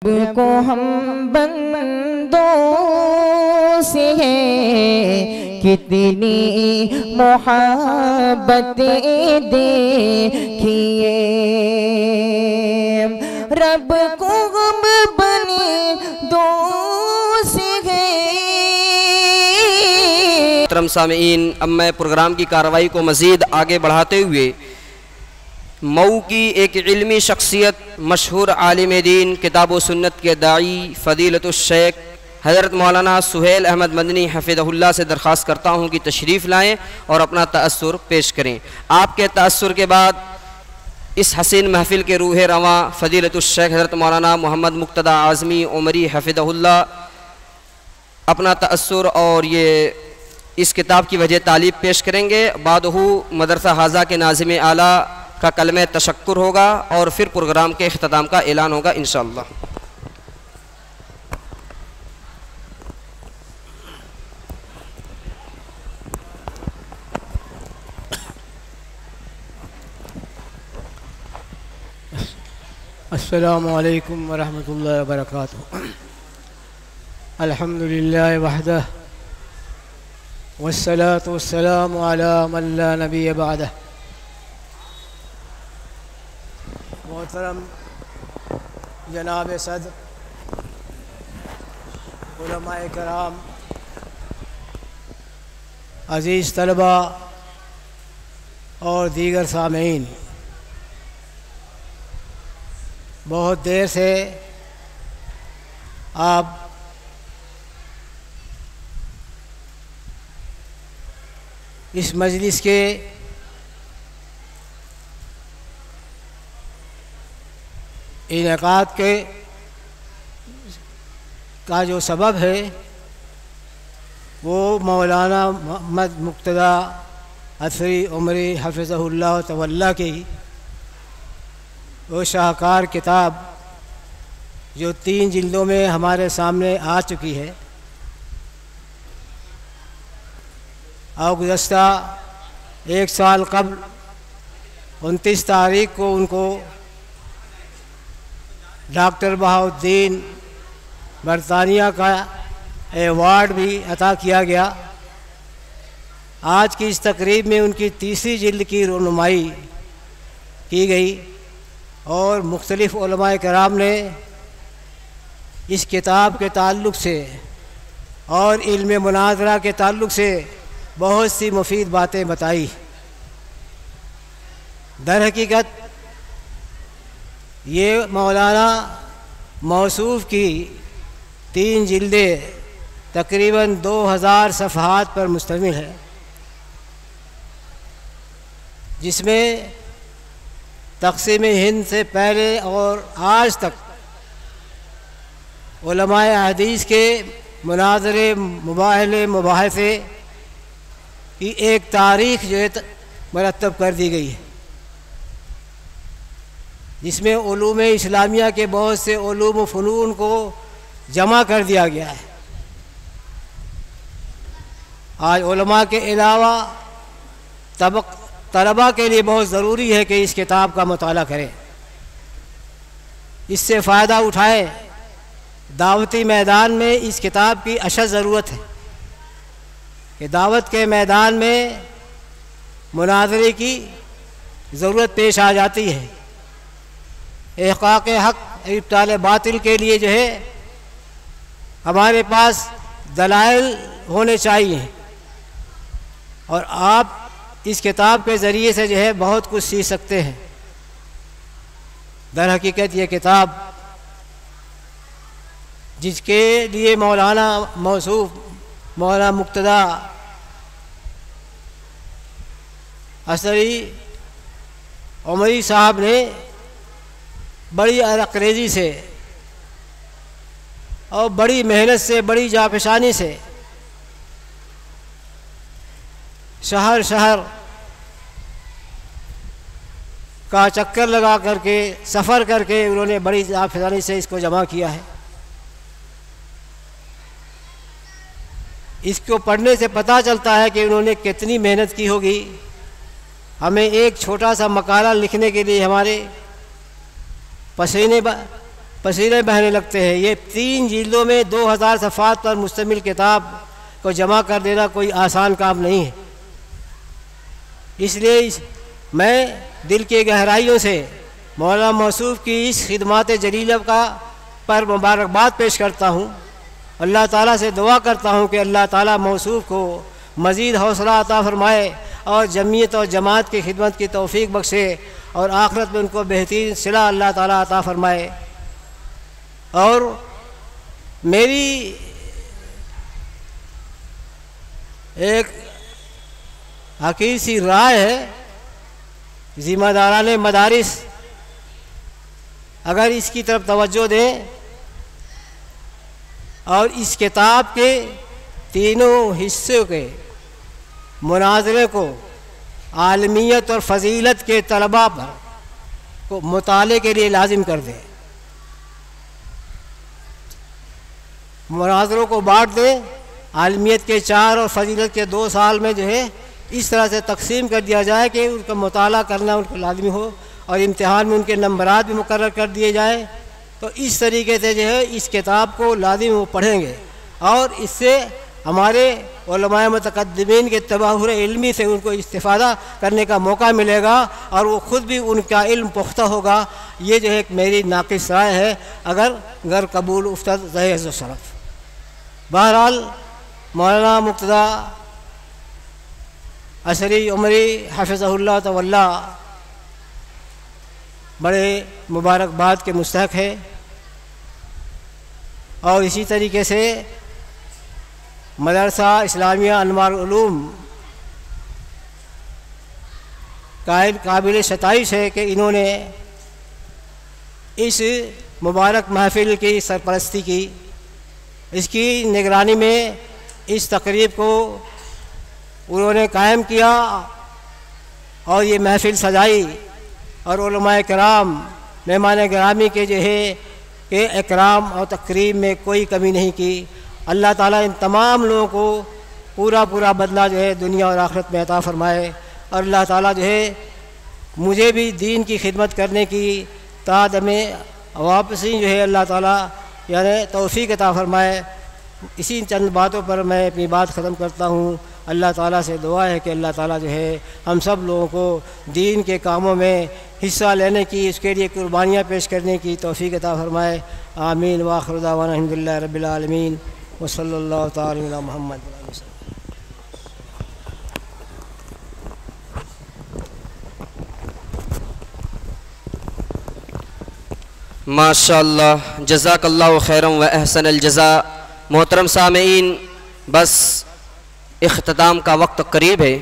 को हम बंदों से है कितनी मोहब्बतें देखिए, रब को हम बने दो से है। मोहतरम सामीईन, अब मैं प्रोग्राम की कार्रवाई को मज़ीद आगे बढ़ाते हुए मऊ की एक इल्मी शख्सियत, मशहूर आलिम दीन, किताब व सुन्नत के दाई, फ़दीलतुश शेख हज़रत मौलाना सुहेल अहमद मदनी हफ़िज़हुल्लाह से दरख्वास्त करता हूँ कि तशरीफ़ लाएँ और अपना तअस्सुर पेश करें। आपके तअस्सुर के बाद इस हसीन महफ़िल के रूह रवां फ़दीलतुश शेख हज़रत मौलाना मोहम्मद मुक़्तदा आज़मी उमरी हफ़िज़हुल्लाह अपना तअस्सुर और ये इस किताब की वजह तालीब पेश करेंगे। बादहू मदरसा हाजा के नाज़िम आला का कलमे तशक्कुर होगा और फिर प्रोग्राम के इख्तिताम का ऐलान होगा इंशाअल्लाह। अस्सलामु अलैकुम वरहमतुल्लाहि वबरकातुहू। अल्हम्दुलिल्लाह वहदह वस्सलातु वस्सलामु अला मन ला नबिय्य बअदह। मोहतरम जनाब सदर, उलमाए कराम, अज़ीज़ तलबा और दीगर सामीईन, बहुत देर से आप इस मजलिस के इनेकाद के का जो सबब है वो मौलाना मोहम्मद मुक़्तदा असरी उमरी हफ़िज़हुल्लाह तवल्ला की वो शाहकार किताब जो 3 जिल्दों में हमारे सामने आ चुकी है और गुज़श्ता 1 साल कबल 29 तारीख को उनको डॉक्टर बहाउद्दीन बरतानिया का एवार्ड भी अता किया गया। आज की इस तकरीब में उनकी 3री जिल्द की रुनुमाई की गई और मुख्तलिफ़ उलमाए कराम ने इस किताब के ताल्लुक़ से और इल्म मुनाज़रा के ताल्लुक़ से बहुत सी मुफीद बातें बताई। दर हकीकत ये मौलाना मौसूफ़ की 3 जिल्दें तकरीबन 2000 सफ़हात पर मुश्तमिल है, जिसमें तक़सीम हिंद से पहले और आज तक उलमाए हदीस के मुनाज़रे, मुबाहले, मुबाहसे की एक तारीख़ जो है मरतब कर दी गई है, जिसमें उलूम इस्लामिया के बहुत से उलूम व फ़नून को जमा कर दिया गया है। आज उलमा के अलावा तलबा के लिए बहुत ज़रूरी है कि इस किताब का मुताला करें, इससे फ़ायदा उठाएं। दावती मैदान में इस किताब की अशद ज़रूरत है कि दावत के मैदान में मुनाज़रे की ज़रूरत पेश आ जाती है। इहक़ाक़ हक़, इब्ताल बातिल के लिए जो है हमारे पास दलाइल होने चाहिए और आप इस किताब के ज़रिए से जो है बहुत कुछ सीख सकते हैं। दर हकीकत ये किताब जिसके लिए मौलाना मौसूफ़ मौलाना मुक़्तदा असरी उमरी साहब ने बड़ी अरक़रेज़ी से और बड़ी मेहनत से, बड़ी जाफ़शानी से शहर शहर का चक्कर लगा करके, सफ़र करके उन्होंने बड़ी जाफ़शानी से इसको जमा किया है। इसको पढ़ने से पता चलता है कि उन्होंने कितनी मेहनत की होगी। हमें एक छोटा सा मकाला लिखने के लिए हमारे पसीने बहने लगते हैं। ये 3 जिल्दों में 2000 सफ़ात पर मुश्तमिल किताब को जमा कर देना कोई आसान काम नहीं है। इसलिए मैं दिल की गहराइयों से मौलाना मौसूफ़ की इस खिदमत जलीला का पर मुबारकबाद पेश करता हूँ। अल्लाह ताला से दुआ करता हूँ कि अल्लाह ताला मौसूफ़ को मज़ीद हौसला अता फ़रमाए और जमीयत और जमात की खिदमत की तौफ़ीक बख्शे और आखिरत में उनको बेहतरीन सिला अल्लाह ताला अता फ़रमाए। और मेरी एक हकीर सी राय है, ज़िम्मेदाराने मदारिस अगर इसकी तरफ तवज्जो दें और इस किताब के तीनों हिस्सों के मुनाज़रे को आलमियत और फ़जीलत के तलबा पर को मुताले के लिए लाजिम कर दें, मुनाज़रों को बाँट दें, आलमियत के 4 और फ़जीलत के 2 साल में जो है इस तरह से तकसीम कर दिया जाए कि उनका मुताला करना उनको लाजमी हो और इम्तिहान में उनके नंबरात भी मुकर्रर कर दिए जाए। तो इस तरीके से जो है इस किताब को लाजिम वो पढ़ेंगे और इससे हमारे उलमाए मुतक़द्दिमीन के तबाहुर इल्मी से उनको इस्तिफ़ादा करने का मौका मिलेगा और वो ख़ुद भी उनका इल्म पुख्ता होगा। ये जो है एक मेरी नाक़िस राय है, अगर गर कबूल उफ्तद ज़हेज़ शरफ़। बहरहाल मौलाना मुक़्तदा असरी उमरी हफ़िज़हुल्लाह तवल्ला बड़े मुबारकबाद के मुस्तहक़ है और इसी तरीके से मदरसा इस्लामिया अनवार उलूम काबिल सताइश है कि इन्होंने इस मुबारक महफिल की सरपरस्ती की, इसकी निगरानी में इस तकरीब को उन्होंने कायम किया और ये महफिल सजाई और उलमाए किराम मेहमान गिरामी के जो है कि इकराम और तकरीम में कोई कमी नहीं की। अल्लाह ताला इन तमाम लोगों को पूरा पूरा बदला जो है दुनिया और आखिरत में अता फ़रमाए और अल्लाह ताला जो है मुझे भी दीन की खिदमत करने की ताद में वापसी जो है अल्लाह ताला यानी तौफ़ीक़ अता फ़रमाए। इसी चंद बातों पर मैं अपनी बात ख़त्म करता हूँ। अल्लाह ताला से दुआ है कि अल्लाह ताला जो है हम सब लोगों को दीन के कामों में हिस्सा लेने की, उसके लिए कुर्बानियाँ पेश करने की तौफ़ीक़ अता फ़रमाए। आमीन व आखिर दावाना अल्हम्दुलिल्लाहि रब्बिल आलमीन व सल्लल्लाहु तआला अला मुहम्मद। माशाअल्लाह, जज़ाकल्लाहु खैरन व अहसनल जज़ा। मोहतरम सामीईन, बस इख्तिताम का वक्त करीब है।